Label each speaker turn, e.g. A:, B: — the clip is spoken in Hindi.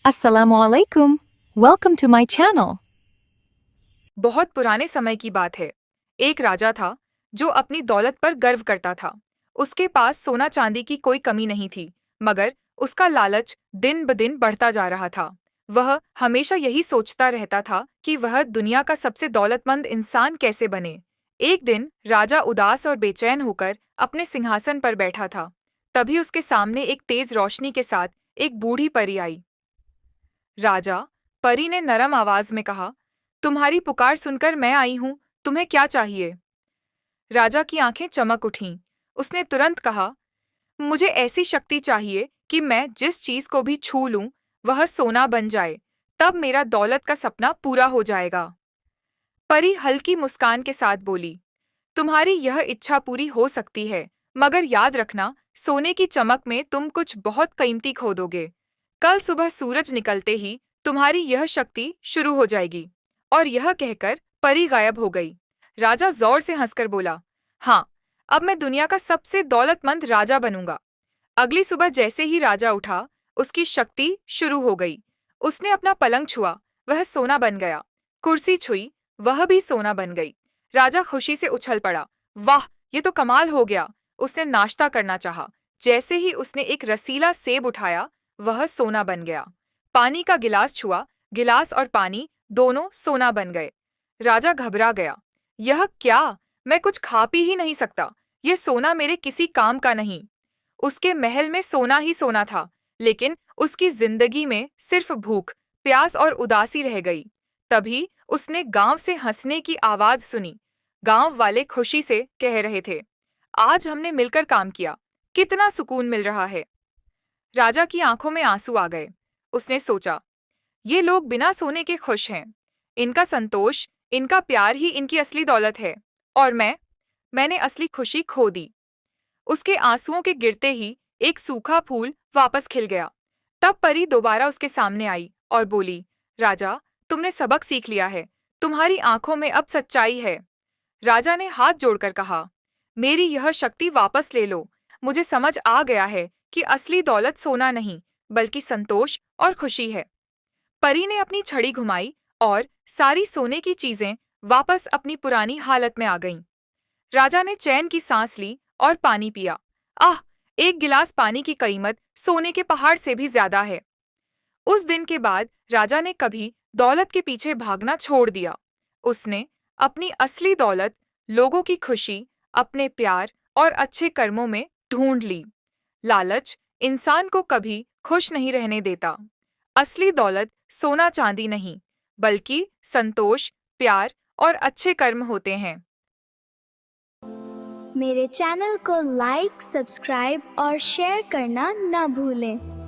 A: Assalamualaikum. Welcome to my channel.
B: बहुत पुराने समय की बात है। एक राजा था जो अपनी दौलत पर गर्व करता था। उसके पास सोना चांदी की कोई कमी नहीं थी, मगर उसका लालच दिन ब दिन बढ़ता जा रहा था। वह हमेशा यही सोचता रहता था कि वह दुनिया का सबसे दौलतमंद इंसान कैसे बने। एक दिन राजा उदास और बेचैन होकर अपने सिंहासन पर बैठा था। तभी उसके सामने एक तेज रोशनी के साथ एक बूढ़ी परी आई। राजा, परी ने नरम आवाज में कहा, तुम्हारी पुकार सुनकर मैं आई हूं, तुम्हें क्या चाहिए? राजा की आंखें चमक उठीं। उसने तुरंत कहा, मुझे ऐसी शक्ति चाहिए कि मैं जिस चीज को भी छू लूं, वह सोना बन जाए, तब मेरा दौलत का सपना पूरा हो जाएगा। परी हल्की मुस्कान के साथ बोली, तुम्हारी यह इच्छा पूरी हो सकती है, मगर याद रखना, सोने की चमक में तुम कुछ बहुत कीमती खो दोगे। कल सुबह सूरज निकलते ही तुम्हारी यह शक्ति शुरू हो जाएगी। और यह कहकर परी गायब हो गई। राजा जोर से हंसकर बोला, हाँ, अब मैं दुनिया का सबसे दौलतमंद राजा बनूंगा। अगली सुबह जैसे ही राजा उठा, उसकी शक्ति शुरू हो गई। उसने अपना पलंग छुआ, वह सोना बन गया। कुर्सी छुई, वह भी सोना बन गई। राजा खुशी से उछल पड़ा। वाह, ये तो कमाल हो गया। उसने नाश्ता करना चाहा। जैसे ही उसने एक रसीला सेब उठाया, वह सोना बन गया। पानी का गिलास छुआ, गिलास और पानी दोनों सोना बन गए। राजा घबरा गया। यह क्या? मैं कुछ खा पी ही नहीं सकता। यह सोना मेरे किसी काम का नहीं। उसके महल में सोना ही सोना था, लेकिन उसकी जिंदगी में सिर्फ भूख, प्यास और उदासी रह गई। तभी उसने गांव से हंसने की आवाज सुनी। गांव वाले खुशी से कह रहे थे, आज हमने मिलकर काम किया, कितना सुकून मिल रहा है। राजा की आंखों में आंसू आ गए। उसने सोचा, ये लोग बिना सोने के खुश हैं। इनका संतोष, इनका प्यार ही इनकी असली दौलत है। और मैंने असली खुशी खो दी। उसके आंसुओं के गिरते ही एक सूखा फूल वापस खिल गया। तब परी दोबारा उसके सामने आई और बोली, राजा, तुमने सबक सीख लिया है। तुम्हारी आंखों में अब सच्चाई है। राजा ने हाथ जोड़कर कहा, मेरी यह शक्ति वापस ले लो। मुझे समझ आ गया है कि असली दौलत सोना नहीं, बल्कि संतोष और खुशी है। परी ने अपनी छड़ी घुमाई और सारी सोने की चीजें वापस अपनी पुरानी हालत में आ गईं। राजा ने चैन की सांस ली और पानी पिया। आह, एक गिलास पानी की कीमत सोने के पहाड़ से भी ज्यादा है। उस दिन के बाद राजा ने कभी दौलत के पीछे भागना छोड़ दिया। उसने अपनी असली दौलत, लोगों की खुशी, अपने प्यार और अच्छे कर्मों में ढूंढ ली। लालच इंसान को कभी खुश नहीं रहने देता। असली दौलत सोना चांदी नहीं, बल्कि संतोष, प्यार और अच्छे कर्म होते हैं।
C: मेरे चैनल को लाइक, सब्सक्राइब और शेयर करना न भूलें।